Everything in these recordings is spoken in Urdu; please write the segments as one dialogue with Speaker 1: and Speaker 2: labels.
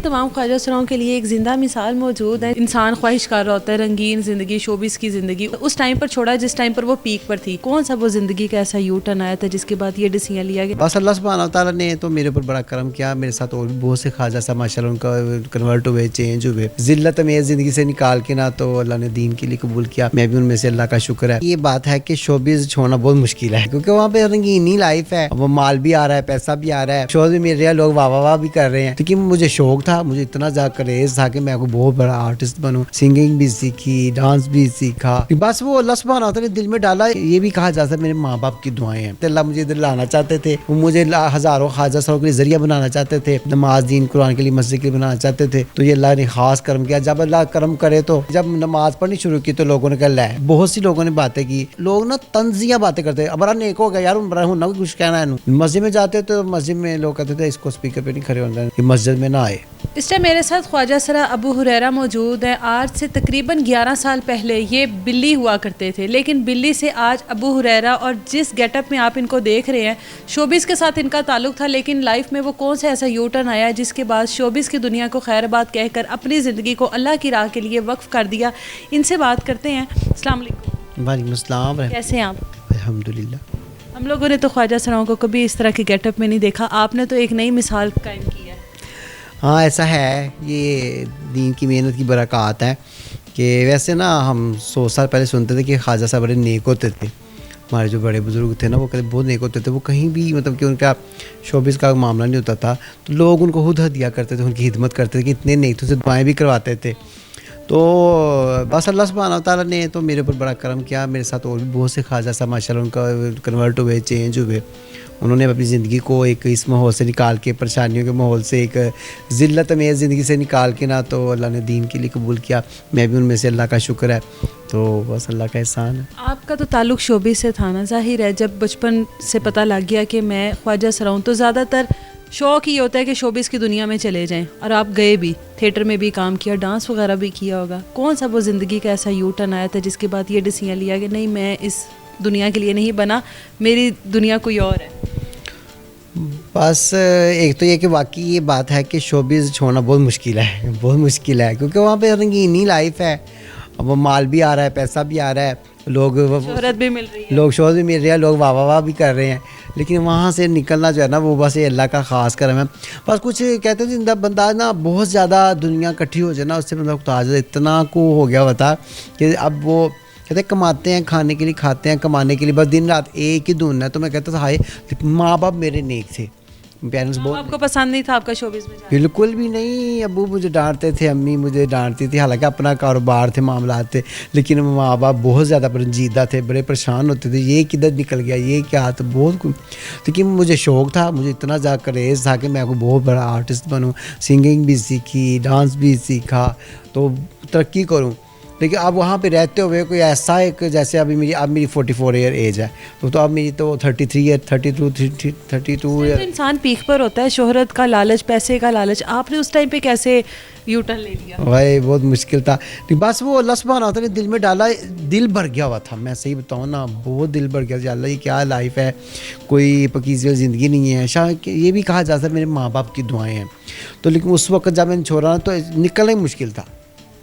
Speaker 1: تمام خواجہ سراؤں کے لیے ایک زندہ مثال موجود ہے. انسان خواہش کر رہا ہوتا ہے رنگین زندگی, شوبز کی زندگی, اس ٹائم پر چھوڑا جس ٹائم پر وہ پیک پر تھی. کون سا وہ زندگی کا ایسا یو ٹرن آیا تھا جس کے بعد یہ ڈیسیژن لیا گیا؟
Speaker 2: بس اللہ سبحانہ تعالیٰ نے تو میرے اوپر بڑا کرم کیا. میرے ساتھ اور بھی بہت سے خواجہ صاحب ماشاء اللہ ان کا کنورٹ ہوئے, چینج ہوئے, ذلت میں زندگی سے نکال کے نا تو اللہ نے دین کے لیے قبول کیا. میں بھی ان میں سے اللہ کا شکر ہے. یہ بات ہے کہ شوبز چھوڑنا بہت مشکل ہے کیونکہ وہاں پہ رنگینی لائف ہے, وہ مال بھی آ رہا ہے, پیسہ بھی آ رہا ہے, شوز بھی مل رہے ہیں, لوگ واہ واہ بھی کر رہے ہیں. لیکن مجھے شوق تھا, مجھے اتنا زیادہ کریز تھا کہ میں کوئی بہت بڑا آرٹسٹ بنوں. سنگنگ بھی سیکھی, ڈانس بھی سیکھا. بس وہ اللہ سبحانہ تعالیٰ نے دل میں ڈالا. یہ بھی کہا جاتا ہے میرے ماں باپ کی دعائیں ہیں. اللہ مجھے ادھر لانا چاہتے تھے, وہ مجھے ہزاروں خواجہ سروں کے لیے ذریعہ بنانا چاہتے تھے, نماز دین قرآن کے لیے مسجد کے لیے بنانا چاہتے تھے. تو یہ اللہ نے خاص کرم کیا. جب اللہ کرم کرے تو جب نماز پڑھنی شروع کی تو لوگوں نے کہا لے, بہت سی لوگوں نے باتیں کی. لوگ نا طنزیہ باتیں کرتے ہیں, بڑا نیک ہو گیا یار, بڑا ہوں نہ کچھ کہنا ہے. مسجد میں جاتے تو مسجد میں لوگ کہتے تھے اس کو اسپیکر پہ نہیں کھڑے ہونا, کہ مسجد میں نہ آئے.
Speaker 1: اس ٹائم میرے ساتھ خواجہ سرا ابو ہریرہ موجود ہیں. آج سے تقریباً 11 سال پہلے یہ بلی ہوا کرتے تھے, لیکن بلی سے آج ابو ہریرہ, اور جس گیٹ اپ میں آپ ان کو دیکھ رہے ہیں, شوبز کے ساتھ ان کا تعلق تھا. لیکن لائف میں وہ کون سا ایسا یو ٹرن آیا جس کے بعد شوبز کی دنیا کو خیر بات کہہ کر اپنی زندگی کو اللہ کی راہ کے لیے وقف کر دیا. ان سے بات کرتے ہیں. السلام علیکم.
Speaker 2: وعلیکم السلام.
Speaker 1: کیسے ہیں آپ؟
Speaker 2: الحمدللہ.
Speaker 1: ہم لوگوں نے تو خواجہ سراؤں کو کبھی اس طرح کے گیٹ اپ میں نہیں دیکھا, آپ نے تو ایک نئی مثال قائم کی ہے.
Speaker 2: ہاں ایسا ہے, یہ دین کی محنت کی برکات ہے. کہ ویسے نا ہم 100 سال پہلے سنتے تھے کہ خواجہ صاحب بڑے نیک ہوتے تھے. ہمارے جو بڑے بزرگ تھے نا وہ کہتے بہت نیک ہوتے تھے. وہ کہیں بھی مطلب کہ ان کا شوبز کا معاملہ نہیں ہوتا تھا تو لوگ ان کو خود ہدیہ کرتے تھے, ان کی خدمت کرتے تھے, کہ اتنے نیک تھے, دعائیں بھی کرواتے تھے. تو بس اللہ سبحانہ تعالیٰ نے تو میرے اوپر بڑا کرم کیا. میرے ساتھ اور بھی بہت سے خواجہ صاحب ماشاء اللہ ان کا کنورٹ ہوئے, چینج ہوئے. انہوں نے اپنی زندگی کو ایک اس ماحول سے نکال کے, پریشانیوں کے ماحول سے, ایک ذلت میں زندگی سے نکال کے نا تو اللہ نے دین کے لیے قبول کیا. میں بھی ان میں سے اللہ کا شکر ہے. تو بس اللہ کا احسان ہے.
Speaker 1: آپ کا تو تعلق شوبز سے تھا نا, ظاہر ہے جب بچپن سے پتہ لگ گیا کہ میں خواجہ سراؤں, تو زیادہ تر شوق یہ ہوتا ہے کہ شوبز کی دنیا میں چلے جائیں, اور آپ گئے بھی, تھیٹر میں بھی کام کیا, ڈانس وغیرہ بھی کیا ہوگا. کون سا وہ زندگی کا ایسا یو ٹرن آیا تھا جس کے بعد یہ ڈیسیژن لیا کہ نہیں میں اس دنیا کے لیے نہیں بنا, میری دنیا کوئی اور ہے؟
Speaker 2: بس ایک تو یہ کہ واقعی یہ بات ہے کہ شوبز چھوڑنا بہت مشکل ہے, بہت مشکل ہے, کیونکہ وہاں پہ رنگینی لائف ہے, وہ مال بھی آ رہا ہے, پیسہ بھی آ رہا ہے, لوگ
Speaker 1: شہرت بھی مل رہی ہے,
Speaker 2: لوگ شوز بھی مل رہے ہیں, لوگ واہ واہ بھی کر رہے ہیں. لیکن وہاں سے نکلنا جو ہے نا وہ بس یہ اللہ کا خاص کرم ہے. بس کچھ کہتے ہیں زندہ بندہ نا بہت زیادہ دنیا اکٹھی ہو جائے نا, اس سے بندہ تاج اتنا کو ہو گیا ہوا تھا کہ اب وہ کہتے ہیں کماتے ہیں, کھانے کے لیے کھاتے ہیں, کمانے کے لیے بس دن رات ایک ہی دھن ہے. تو میں کہتا تھا ہائے ماں باپ میرے نیک تھے, پیرنٹس بہت.
Speaker 1: آپ کو پسند نہیں تھا آپ کا شوبز میں جانا؟
Speaker 2: بالکل بھی نہیں. ابو مجھے ڈانٹتے تھے, امی مجھے ڈانٹتی تھی, حالانکہ اپنا کاروبار تھے, معاملات تھے, لیکن ماں باپ بہت زیادہ رنجیدہ تھے, بڑے پریشان ہوتے تھے, یہ کدھر نکل گیا, یہ کیا تھا, بہت. لیکن مجھے شوق تھا, مجھے اتنا زیادہ کریز تھا کہ میں کوئی بہت بڑا آرٹسٹ بنوں. سنگنگ بھی سیکھی, ڈانس بھی سیکھا, تو ترقی کروں. لیکن اب وہاں پہ رہتے ہوئے کوئی ایسا ایک, جیسے اب میری 44 ایئر ایج ہے, تو اب میری تو 33 ایئر 32 ایئر.
Speaker 1: انسان پیک پر ہوتا ہے, شہرت کا لالچ, پیسے کا لالچ. آپ نے اس ٹائم پہ کیسے یو ٹرن لے لیا؟
Speaker 2: بھائی بہت مشکل تھا. بس وہ اللہ سبحانہ تعالیٰ نے دل میں ڈالا, دل بھر گیا ہوا تھا. میں صحیح بتاؤں نا, بہت دل بھر گیا تھا. اللہ یہ کیا لائف ہے, کوئی پکیزی زندگی نہیں ہے. شاید یہ بھی کہا جاتا ہے میرے ماں باپ کی دعائیں ہیں. تو لیکن اس وقت جب میں نے چھوڑا نا تو نکلنا ہی مشکل تھا.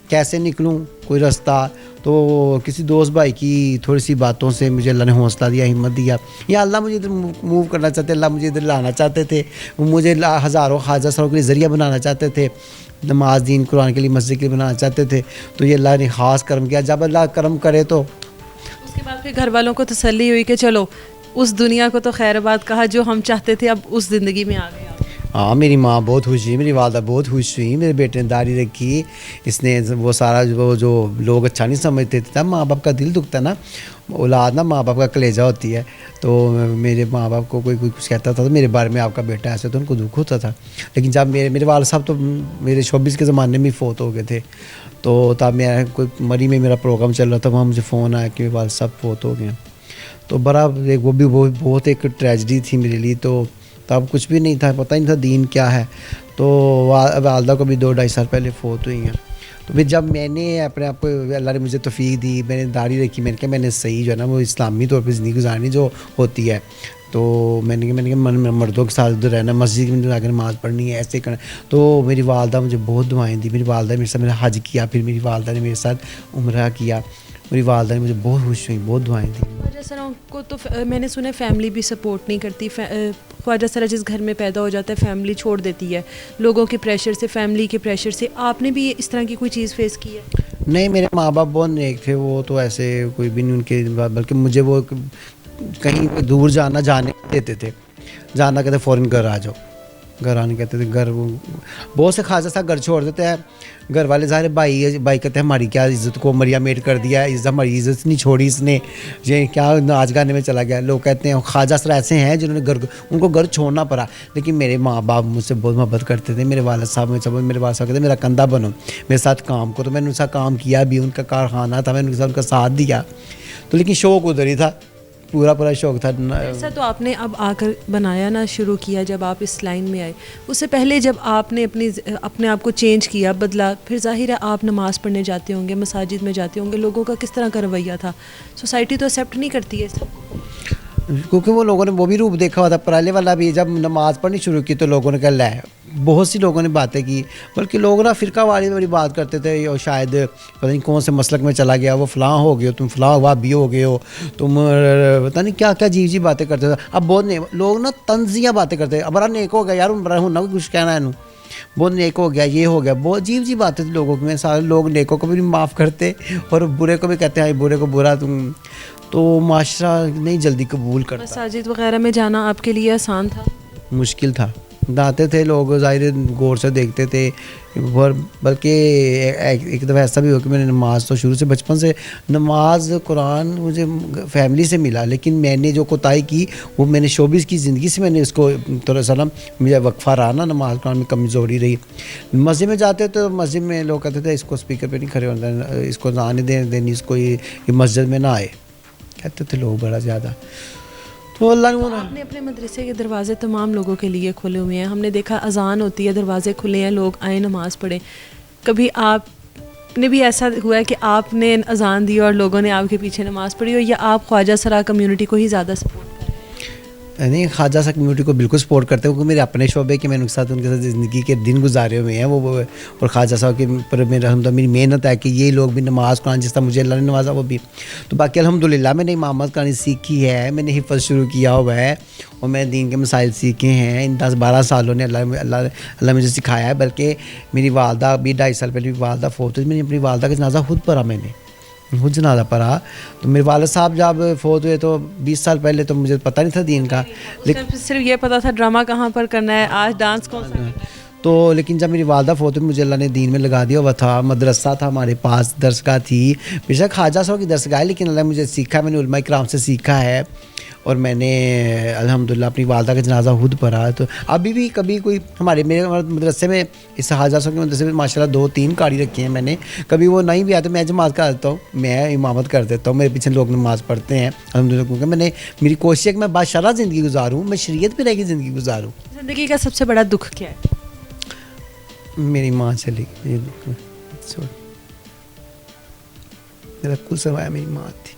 Speaker 2: کیسے نکلوں, کوئی رستہ. تو کسی دوست بھائی کی تھوڑی سی باتوں سے مجھے اللہ نے حوصلہ دیا, ہمت دیا. یا اللہ مجھے ادھر موو کرنا چاہتے, اللہ مجھے ادھر لانا چاہتے تھے, وہ مجھے ہزاروں خواجہ سروں کے لیے ذریعہ بنانا چاہتے تھے, نماز دین قرآن کے لیے مسجد کے لیے بنانا چاہتے تھے. تو یہ اللہ نے خاص کرم کیا. جب اللہ کرم کرے تو
Speaker 1: اس کے بعد پھر گھر والوں کو تسلی ہوئی کہ چلو اس دنیا کو تو خیر بات کہا جو ہم چاہتے تھے, اب اس زندگی میں آ گئے.
Speaker 2: ہاں میری ماں بہت خوش ہوئی, میری والدہ بہت خوش ہوئی. میرے بیٹے نے داڑھی رکھی, اس نے وہ سارا جو لوگ اچھا نہیں سمجھتے تھے. ماں باپ کا دل دکھتا نا, اولاد نا ماں باپ کا کلیجہ ہوتی ہے. تو میرے ماں باپ کو کوئی کچھ کہتا تھا تو میرے بارے میں آپ کا بیٹا ایسے, تو ان کو دکھ ہوتا تھا. لیکن جب میرے والد صاحب تو میرے شوبز کے زمانے میں فوت ہو گئے تھے, تو تب میرا کوئی مری میں میرا پروگرام چل رہا تھا, وہاں مجھے فون آیا کہ والد صاحب فوت ہو گئے. تو بڑا وہ بھی بہت ایک ٹریجڈی تھی میرے لیے. تو تب کچھ بھی نہیں تھا, پتہ نہیں تھا دین کیا ہے. تو والدہ کو بھی 2-2.5 سال پہلے فوت ہوئی ہیں. تو پھر جب میں نے اپنے آپ کو, اللہ نے مجھے توفیق دی, میں نے داڑھی رکھی, میں نے کہا میں نے صحیح جو ہے نا وہ اسلامی طور پہ زندگی گزارنی جو ہوتی ہے, تو میں نے کہا مردوں کے ساتھ ادھر رہنا، مسجد میں جا کے نماز پڑھنی ہے، ایسے کرنا. تو میری والدہ مجھے بہت دعائیں دی. میری والدہ میرے ساتھ، میں نے حج کیا، پھر میری والدہ نے میرے ساتھ عمرہ کیا. میری والدہ نے مجھے بہت خوش ہوئی، بہت دعائیں دی.
Speaker 1: خواجہ سرا کو تو میں نے سنا ہے فیملی بھی سپورٹ نہیں کرتی. خواجہ سرا جس گھر میں پیدا ہو جاتا ہے فیملی چھوڑ دیتی ہے لوگوں کے پریشر سے، فیملی کے پریشر سے. آپ نے بھی اس طرح کی کوئی چیز فیس کی ہے؟
Speaker 2: نہیں، میرے ماں باپ بہت نیک تھے، وہ تو ایسے کوئی بھی نہیں ان کے، بلکہ مجھے وہ کہیں پہ دور جانے دیتے تھے. جانا کہتے فوراً گھر آ جاؤ، گھر آنے کہتے تھے. گھر وہ بہت سے خواجہ صاحب گھر چھوڑ دیتے ہیں. گھر والے ظاہر بھائی کہتے ہیں ہماری کیا عزت کو مریا میٹ کر دیا، ہماری عزت نہیں چھوڑی اس نے، یہ کیا ناچ گانے میں چلا گیا. لوگ کہتے ہیں خواجہ صاحب ایسے ہیں جنہوں نے ان کو گھر چھوڑنا پڑا. لیکن میرے ماں باپ مجھ سے بہت محبت کرتے تھے. میرے والد صاحب میرے والد صاحب کہتے ہیں میرا کندھا بنو، میرے ساتھ کام کو. تو میں نے ان کے ساتھ کام کیا بھی، ان کا کارخانہ تھا، میں نے ان کے ساتھ ان کا ساتھ دیا. تو لیکن شوق ادھر ہی تھا، پورا شوق تھا.
Speaker 1: ایسا تو آپ نے اب آ کر بنایا نا شروع کیا جب آپ اس لائن میں آئے. اس سے پہلے جب آپ نے اپنے آپ کو چینج کیا، بدلا، پھر ظاہر ہے آپ نماز پڑھنے جاتے ہوں گے، مساجد میں جاتے ہوں گے، لوگوں کا کس طرح کا رویہ تھا؟ سوسائٹی تو ایکسیپٹ نہیں کرتی ہے اس کو،
Speaker 2: کیونکہ وہ لوگوں نے وہ بھی روپ دیکھا ہوا تھا. پرالے والا بھی جب نماز پڑھنی شروع کی تو لوگوں نے کہا لے، بہت سی لوگوں نے باتیں کی. بلکہ لوگ نا فرقہ والی بات کرتے تھے، اور شاید پتہ نہیں کون سے مسلک میں چلا گیا، وہ فلاں ہو گئے ہو، تم فلاں وہابی ہو گئے ہو، تم پتہ نہیں کیا عجیب باتیں کرتے تھے. اب بہت لوگ نا طنزیہ باتیں کرتے ہیں. ابرا نیک ہو گیا یار، ہونا کوئی کچھ کہنا ہے انہوں، بہت نیک ہو گیا، یہ ہو گیا. بہت عجیب باتیں تھیں لوگوں میں. سارے لوگ نیکوں کو بھی معاف کرتے اور برے کو بھی کہتے ہیں برے کو برا. تو معاشرہ نہیں جلدی قبول کرتا.
Speaker 1: مساجد وغیرہ میں جانا آپ کے لیے آسان تھا؟
Speaker 2: مشکل تھا. آتے تھے لوگ، ظاہر غور سے دیکھتے تھے. بلکہ ایک دفعہ ایسا بھی ہو کہ میں نے نماز تو شروع سے بچپن سے نماز قرآن مجھے فیملی سے ملا، لیکن میں نے جو کوتاہی کی وہ میں نے شوبز کی زندگی سے میں نے اس کو مجھے وقفہ رہا نا، نماز قرآن میں کمزوری رہی. مسجد میں جاتے تو مسجد میں لوگ کہتے تھے اس کو اسپیکر پہ نہیں کھڑے ہونا، اس کو نہ آنے دینی، اس کو یہ مسجد میں نہ آئے، کہتے تھے لوگ بڑا زیادہ. تو اللہ نے
Speaker 1: آپ نے اپنے مدرسے کے دروازے تمام لوگوں کے لیے کھلے ہوئے ہیں. ہم نے دیکھا اذان ہوتی ہے، دروازے کھلے ہیں، لوگ آئیں نماز پڑھیں. کبھی آپ نے بھی ایسا ہوا ہے کہ آپ نے اذان دی اور لوگوں نے آپ کے پیچھے نماز پڑھی ہو، یا آپ خواجہ سرا کمیونٹی کو ہی زیادہ سپورٹ کریں؟
Speaker 2: نہیں، خواجہ صاحب کمیونٹی کو بالکل سپورٹ کرتے ہیں، کیونکہ میرے اپنے شعبے کے میں ان کے ساتھ زندگی کے دن گزارے ہوئے ہیں وہ. اور خواجہ صاحب کے پر میری محنت ہے کہ یہ لوگ بھی نماز قرآن جس طرح مجھے اللہ نے نوازا وہ بھی. تو باقی الحمدللہ میں نے امامت قرآن سیکھی ہے، میں نے حفظ شروع کیا ہوا ہے، اور میں دین کے مسائل سیکھے ہیں. ان 10-12 سالوں نے اللہ مجھے سکھایا ہے. بلکہ میری والدہ بھی 2.5 سال پہلے والدہ فوت ہوئی، میں نے اپنی والدہ کا جنازہ خود پڑھا، میں نے خود جنازہ پڑھا. تو میرے والد صاحب جب فوت ہوئے تو 20 سال پہلے تو مجھے پتہ نہیں تھا دین کا،
Speaker 1: لیکن صرف یہ پتا تھا ڈرامہ کہاں پر کرنا ہے، آج ڈانس کون سا کرنا ہے.
Speaker 2: تو لیکن جب میری والدہ فوت ہوئی مجھے اللہ نے دین میں لگا دیا ہوا تھا. مدرسہ تھا ہمارے پاس، درسگاہ تھی، بے شک خواجہ صاحب کی درسگاہ ہے، لیکن اللہ نے مجھے سیکھا، میں نے علماء کرام سے سیکھا ہے. اور میں نے الحمدللہ اپنی والدہ کا جنازہ خود پڑھا. تو ابھی بھی کبھی کوئی میرے مدرسے میں، اس خواجہ صاحب کے مدرسے میں ماشاءاللہ 2-3 قاری رکھی ہیں میں نے. کبھی وہ نہیں بھی آتے میں جماعت کرا دیتا ہوں، میں امامت کر دیتا ہوں، میرے پیچھے لوگ نماز پڑھتے ہیں الحمدللہ. کیونکہ میری کوشش ہے کہ میں باشرح زندگی گزاروں، میں شریعت پہ رہ کے زندگی گزاروں.
Speaker 1: زندگی کا سب سے بڑا دکھ کیا ہے؟
Speaker 2: میری ماں چلی گئی، میرا کل سرمایہ میری ماں تھی،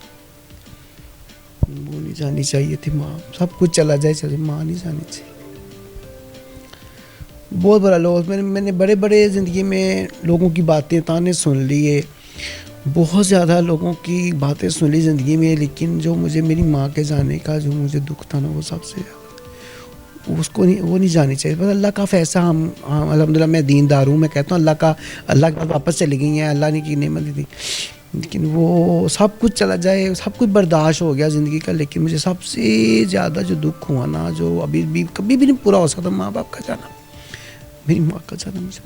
Speaker 2: وہ نہیں جانی چاہیے تھی. ماں سب کچھ چلا جائے چلے، ماں نہیں جانی چاہیے. بہت بڑا لوگ، میں نے بڑے زندگی میں لوگوں کی باتیں تانے سن لیے، بہت زیادہ لوگوں کی باتیں سن لی زندگی میں. لیکن جو مجھے میری ماں کے جانے کا جو مجھے دکھ تھا نا، وہ سب سے زیادہ اس کو وہ نہیں جانی چاہیے. بس اللہ کا فیصلہ. ہم الحمدللہ میں دیندار ہوں، میں کہتا ہوں اللہ کے پاس واپس چلی گئی ہیں، اللہ نے کی نعمت دی تھی. لیکن وہ سب کچھ چلا جائے، سب کچھ برداشت ہو گیا زندگی کا. لیکن مجھے سب سے زیادہ جو دکھ ہوا نا، جو ابھی بھی کبھی بھی نہیں پورا ہو سکتا، ماں باپ کا جانا، میری ماں کا جانا. مجھے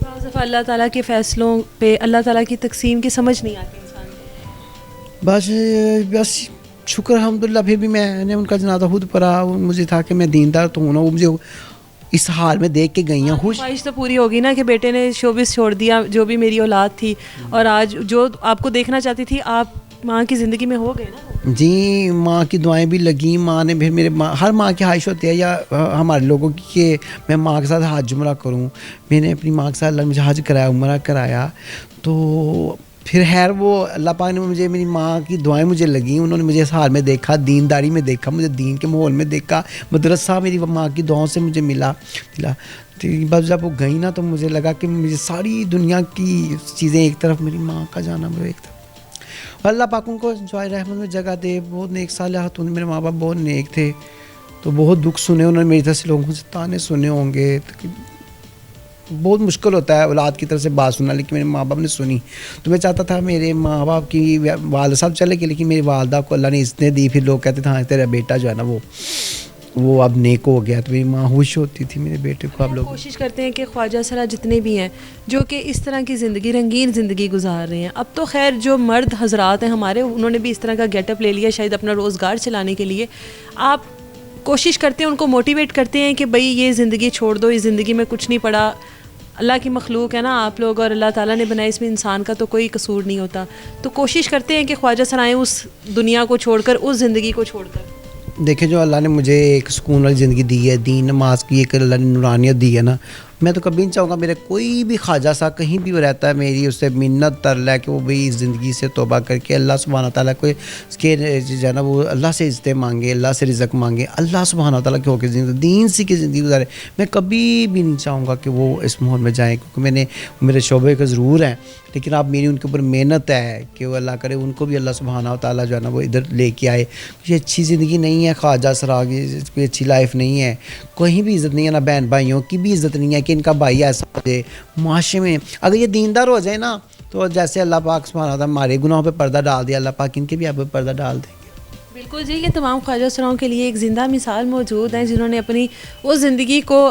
Speaker 1: بعض دفعہ اللہ تعالیٰ کے فیصلوں پہ اللہ تعالیٰ کی تقسیم کی سمجھ نہیں آتی انسان کو.
Speaker 2: بس شکر الحمدللہ. پھر بھی میں نے ان کا جنازہ خود پڑھا. مجھے تھا کہ میں دیندار تو ہوں نا، وہ مجھے اس حال میں دیکھ کے گئی ہیں خوش.
Speaker 1: خواہش تو پوری ہوگی نا کہ بیٹے نے شوبز چھوڑ دیا، جو بھی میری اولاد تھی، اور آج جو آپ کو دیکھنا چاہتی تھی آپ ماں کی زندگی میں ہو گئے نا.
Speaker 2: جی، ماں کی دعائیں بھی لگیں. ماں نے پھر ہر ماں کی خواہش ہوتی ہے یا ہمارے لوگوں کی کہ میں ماں کے ساتھ حج عمرہ کروں. میں نے اپنی ماں کے ساتھ اللہ نے مجھے حج کرایا، عمرہ کرایا. تو پھر خیر وہ اللہ پاک نے مجھے, میری ماں کی دعائیں مجھے لگیں, انہوں نے مجھے اس حال میں دیکھا, دینداری میں دیکھا, مجھے دین کے ماحول میں دیکھا, مدرسہ میری ماں کی دعاؤں سے مجھے ملا. تو بس جب وہ گئی نا تو مجھے لگا کہ مجھے ساری دنیا کی چیزیں ایک طرف, میری ماں کا جانا وہ ایک طرف. اللہ پاک ان کو جوائے رحمت میں جگہ دے, بہت نیک صالحات, میرے ماں باپ بہت نیک تھے. تو بہت دکھ سنے انہوں نے, میری طرف سے لوگوں سے تانے سنے ہوں گے. بہت مشکل ہوتا ہے اولاد کی طرف سے بات سننا, لیکن میرے ماں باپ نے سنی. تو میں چاہتا تھا میرے ماں باپ کی, والد صاحب چلے گئے لیکن میری والدہ کو اللہ نے عزتیں دی. پھر لوگ کہتے تھے ہاں تیرا بیٹا جو ہے نا وہ اب نیک ہو گیا. تو میری ماں خوش ہوتی تھی میرے بیٹے کو. اب لوگ
Speaker 1: کوشش کرتے ہیں کہ خواجہ سرا جتنے بھی ہیں جو کہ اس طرح کی زندگی, رنگین زندگی گزار رہے ہیں. اب تو خیر جو مرد حضرات ہیں ہمارے, انہوں نے بھی اس طرح کا گیٹ اپ لے لیا شاید اپنا روزگار چلانے کے لیے. آپ کوشش کرتے ہیں, ان کو موٹیویٹ کرتے ہیں کہ بھئی یہ زندگی چھوڑ دو, اس زندگی میں کچھ نہیں پڑا, اللہ کی مخلوق ہے نا آپ لوگ, اور اللہ تعالیٰ نے بنائے, اس میں انسان کا تو کوئی قصور نہیں ہوتا. تو کوشش کرتے ہیں کہ خواجہ سر آئیں اس دنیا کو چھوڑ کر, اس زندگی کو چھوڑ کر.
Speaker 2: دیکھیں جو اللہ نے مجھے ایک سکون والی زندگی دی ہے, دین نماز کی ایک اللہ نے نورانیت دی ہے نا, میں تو کبھی نہیں چاہوں گا میرے کوئی بھی خواجہ سا کہیں بھی وہ رہتا ہے, میری اس سے منت تر لے کہ وہ بھی اس زندگی سے توبہ کر کے اللہ سبحانہ تعالیٰ کو کے جو ہے نا وہ اللہ سے عزتیں مانگے, اللہ سے رزق مانگے, اللہ سبحانہ تعالیٰ کے ہو کے زندگی دین سی کی زندگی گزارے. میں کبھی بھی نہیں چاہوں گا کہ وہ اس ماحول میں جائیں, کیونکہ میرے شعبے کا ضرور ہیں, لیکن اب میری ان کے اوپر محنت ہے کہ وہ اللہ کرے ان کو بھی اللہ سبحانہ تعالیٰ جو ہے نا وہ ادھر لے کے آئے. یہ اچھی زندگی نہیں ہے خواجہ سرا کی, کوئی اچھی لائف نہیں ہے, کہیں بھی عزت نہیں ہے, نہ بہن بھائیوں کی بھی عزت نہیں ہے کہ ان کا بھائی ایسا ہو جائے. معاشرے میں اگر یہ دیندار ہو جائے نا تو جیسے اللہ پاک سبحانہ تعالیٰ ہمارے گناہوں پہ پردہ ڈال دیا, اللہ پاک ان کے بھی آپ پہ پردہ ڈال دیں گے.
Speaker 1: بالکل جی, یہ تمام خواجہ سراؤں کے لیے ایک زندہ مثال موجود ہیں جنہوں نے اپنی اس زندگی کو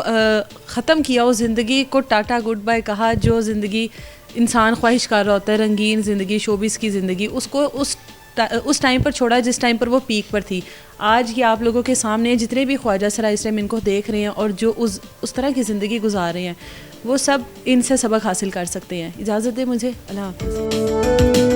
Speaker 1: ختم کیا, اس زندگی کو ٹاٹا گڈ بائی کہا, جو زندگی انسان خواہش کر رہا ہوتا ہے, رنگین زندگی, شوبز کی زندگی, اس کو اس ٹائم پر چھوڑا جس ٹائم پر وہ پیک پر تھی. آج یہ آپ لوگوں کے سامنے جتنے بھی خواجہ سرا اس ٹائم ان کو دیکھ رہے ہیں اور جو اس طرح کی زندگی گزار رہے ہیں, وہ سب ان سے سبق حاصل کر سکتے ہیں. اجازت دے مجھے, اللہ حافظ.